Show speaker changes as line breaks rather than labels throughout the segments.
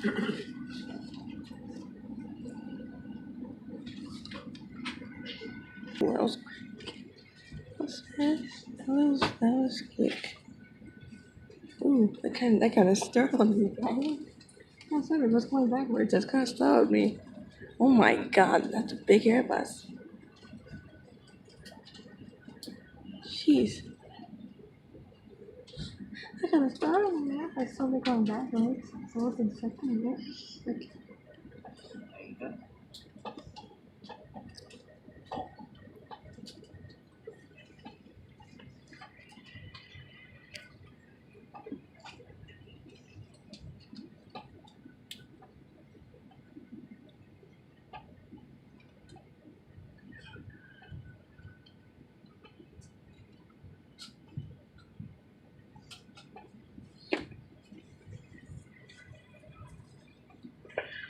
That was quick. That was quick. Ooh, that kind of startled me. I said it was going backwards. That kind of startled me. Oh my God, that's a big Airbus. Jeez. I kind of startled me. I saw it going backwards. So I was expecting it. Like,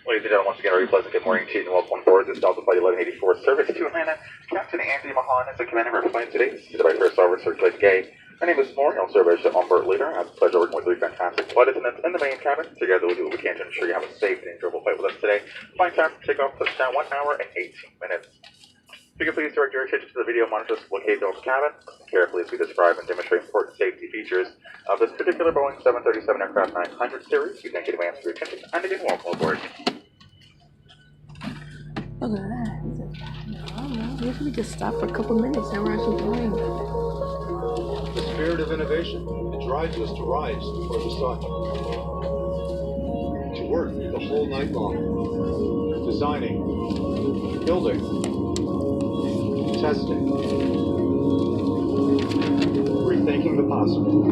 Ladies and gentlemen, once again, a very pleasant good morning to you and welcome on board this Delta Flight 1184 service to Atlanta. Captain Anthony Mahan is the commander of our flight today. This is by First Officer Clint Gay. My name is Maury. I'll serve as the onboard leader. I have the pleasure of working with three fantastic flight attendants in the main cabin. Together, we do what we can to ensure you have a safe and enjoyable flight with us today. Flight time for takeoff, touchdown, 1 hour and 18 minutes. If you can please direct your attention to the video monitors located in the cabin. Carefully as we describe and demonstrate important safety features of this particular Boeing 737 aircraft 900 series. We thank you in advance for your attention and again, welcome aboard.
look at that. No, usually just stop for a couple minutes and we're actually flying.
The spirit of innovation, it drives us to rise toward the sun. To work the whole night long. Designing, building, testing, rethinking the possible.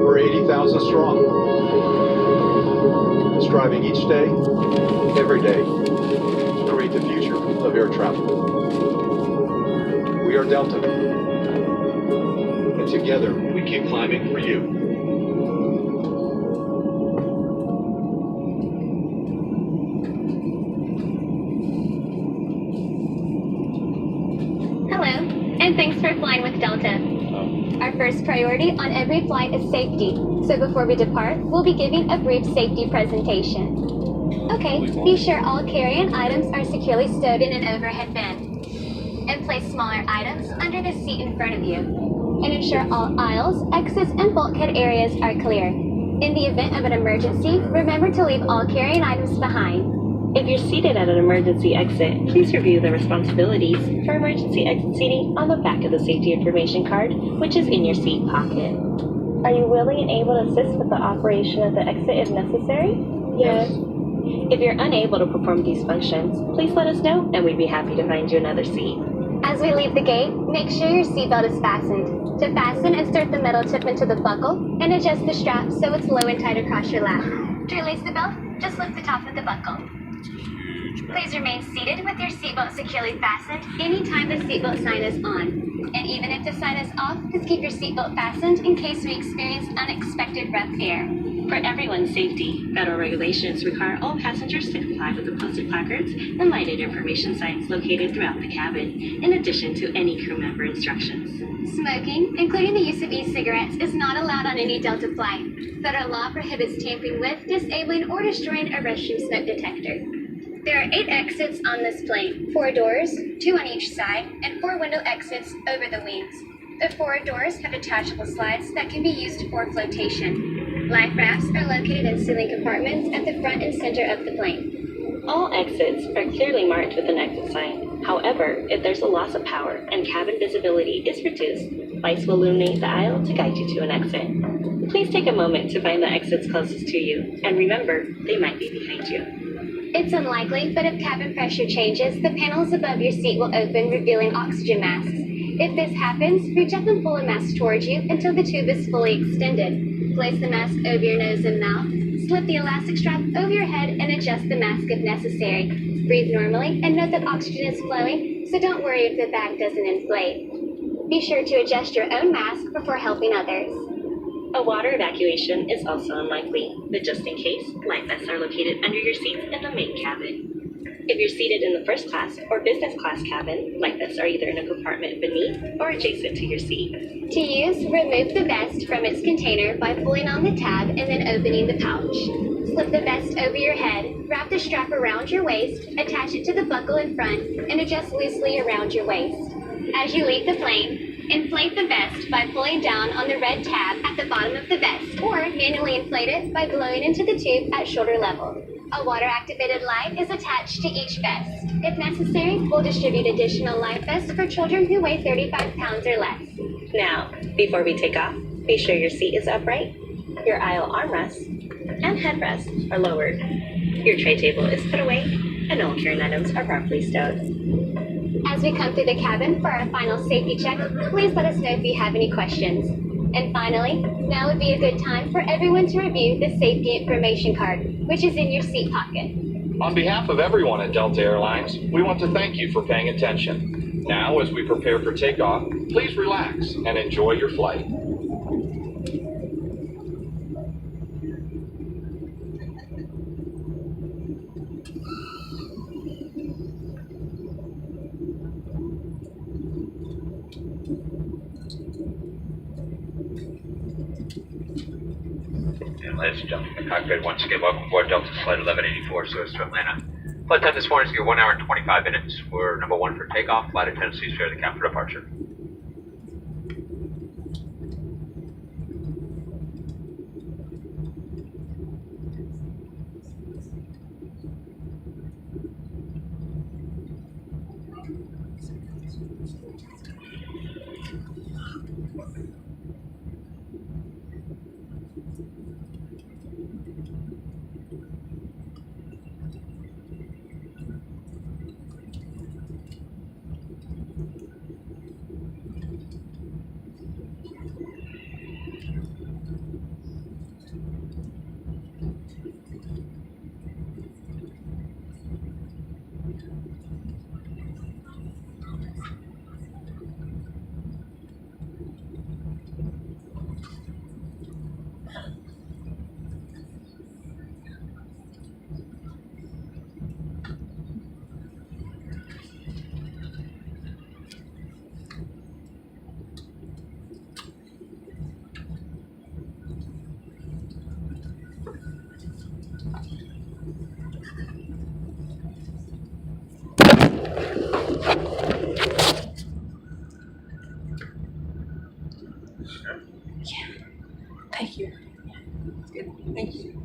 We're 80,000 strong. Striving each day, every day, to create the future of air travel. We are Delta, and together we keep climbing for you.
Hello, and thanks for flying with Delta. Our first priority on every flight is safety, so before we depart, we'll be giving a brief safety presentation. Okay, be sure all carry-on items are securely stowed in an overhead bin. And place smaller items under the seat in front of you. And ensure all aisles, exits, and bulkhead areas are clear. In the event of an emergency, remember to leave all carry-on items behind.
If you're seated at an emergency exit, please review the responsibilities for emergency exit seating on the back of the safety information card, which is in your seat pocket. Are you willing and able to assist with the operation of the exit if necessary?
Yes.
If you're unable to perform these functions, please let us know and we'd be happy to find you another seat.
As we leave the gate, make sure your seatbelt is fastened. To fasten, insert the metal tip into the buckle and adjust the strap so it's low and tight across your lap. To release the belt, just lift the top of the buckle. Please remain seated with your seatbelt securely fastened anytime the seatbelt sign is on. And even if the sign is off, just keep your seatbelt fastened in case we experience unexpected rough air.
For everyone's safety, federal regulations require all passengers to comply with the posted placards and lighted information signs located throughout the cabin, in addition to any crew member instructions.
Smoking, including the use of e-cigarettes, is not allowed on any Delta flight. Federal law prohibits tampering with, disabling, or destroying a restroom smoke detector. There are 8 exits on this plane, 4 doors, 2 on each side, and 4 window exits over the wings. The 4 doors have detachable slides that can be used for flotation. Life rafts are located in ceiling compartments at the front and center of the plane.
All exits are clearly marked with an exit sign. However, if there's a loss of power and cabin visibility is reduced, lights will illuminate the aisle to guide you to an exit. Please take a moment to find the exits closest to you, and remember, they might be behind you.
It's unlikely, but if cabin pressure changes, the panels above your seat will open, revealing oxygen masks. If this happens, reach up and pull a mask towards you until the tube is fully extended. Place the mask over your nose and mouth. Slip the elastic strap over your head and adjust the mask if necessary. Breathe normally and note that oxygen is flowing, so don't worry if the bag doesn't inflate. Be sure to adjust your own mask before helping others.
A water evacuation is also unlikely, but just in case, life vests are located under your seats in the main cabin. If you're seated in the first class or business class cabin, flight vests are either in a compartment beneath or adjacent to your seat.
To use, remove the vest from its container by pulling on the tab and then opening the pouch. Slip the vest over your head, wrap the strap around your waist, attach it to the buckle in front, and adjust loosely around your waist. As you leave the plane, inflate the vest by pulling down on the red tab at the bottom of the vest, or manually inflate it by blowing into the tube at shoulder level. A water-activated light is attached to each vest. If necessary, we'll distribute additional life vests for children who weigh 35 pounds or less.
Now, before we take off, be sure your seat is upright, your aisle armrests and headrests are lowered, your tray table is put away, and all carrying items are properly stowed.
As we come through the cabin for our final safety check, please let us know if you have any questions. And finally, now would be a good time for everyone to review the safety information card, which is in your seat pocket.
On behalf of everyone at Delta Airlines, we want to thank you for paying attention. Now, as we prepare for takeoff, please relax and enjoy your flight.
And ladies and gentlemen, the cockpit, once again, welcome aboard Delta Flight 1184, service to Atlanta. Flight time this morning is going to be 1 hour and 25 minutes. We're number 1 for takeoff. Flight attendants, please share the count for departure.
Thank you. Good. Thank you.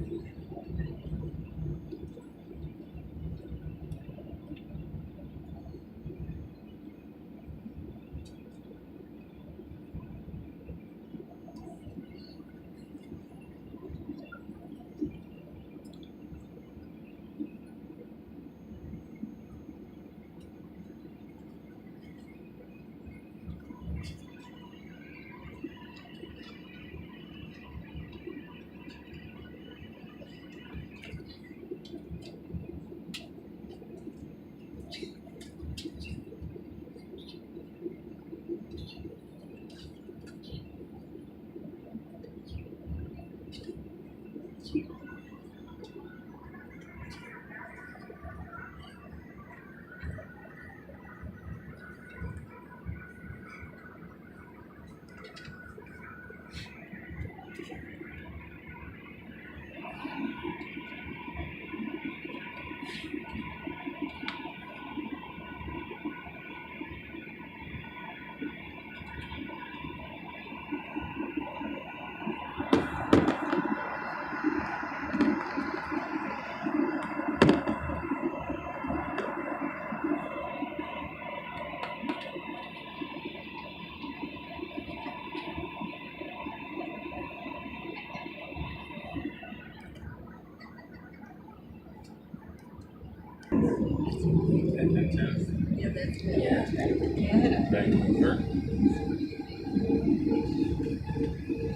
Vancouver,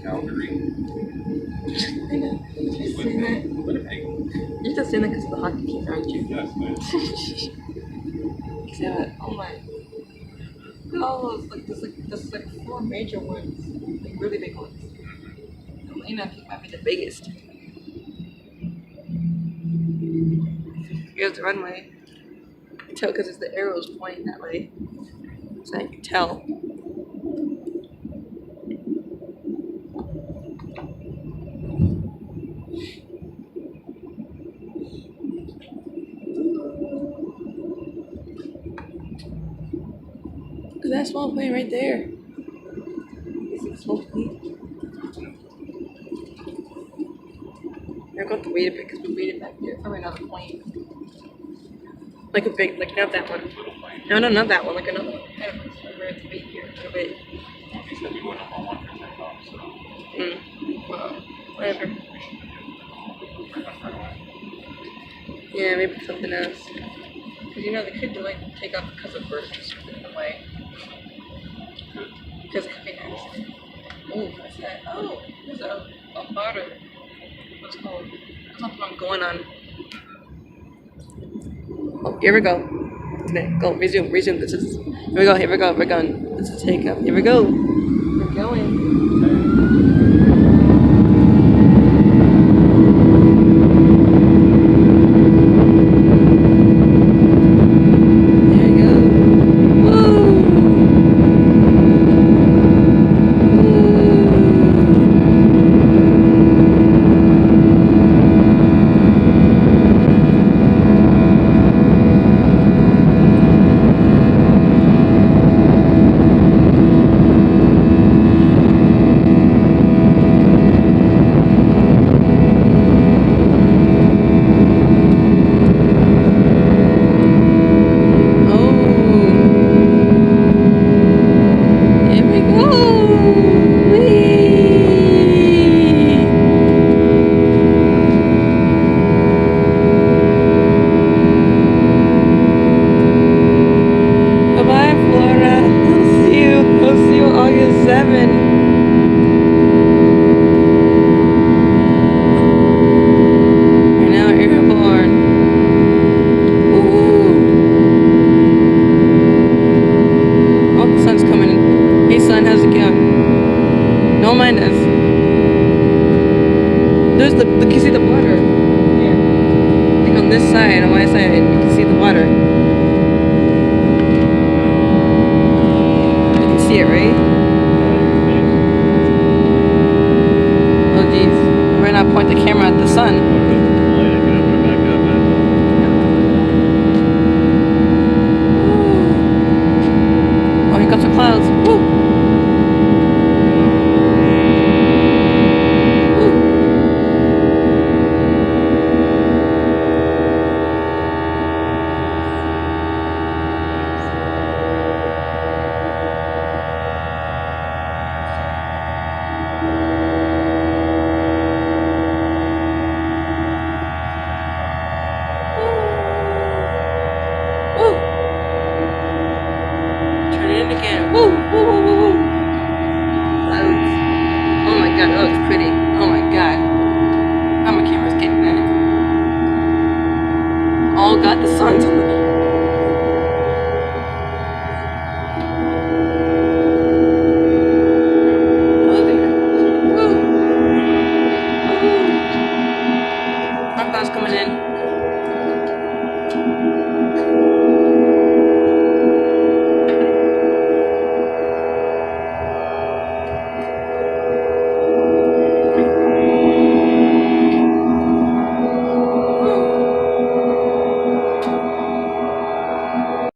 Calgary, Winnipeg.
You're just saying that because of the hockey team, aren't you?
Yes, man.
Yeah. Oh my. Look at all those, there's like 4 major ones, like really big ones. Atlanta, I think, might be the biggest. Here's the runway. can tell because it's the arrows pointing that way. So I can tell. Look at that small plane right there. Is it a small plane? I'm going to wait a bit because we waited back there for another plane. Like a big, like not that one. No, not that one. Like another one. I don't know. So we're going to wait here for a bit.
He said we were number 1 for takeoff, so.
Well, whatever. Yeah, maybe something else. Because you know they could delay takeoff because of birds or something in the way. Because it could be an accident. Oh, what's that? Oh, there's a otter. What's it called? Something I'm going on. Oh, here we go. Go, resume. This is, here we go, we're going. This is takeoff. Here we go. We're going. Don't mind us. There's the, look, you see the water. Here. Like on this side, on my side, you can see the water. You can see it, right?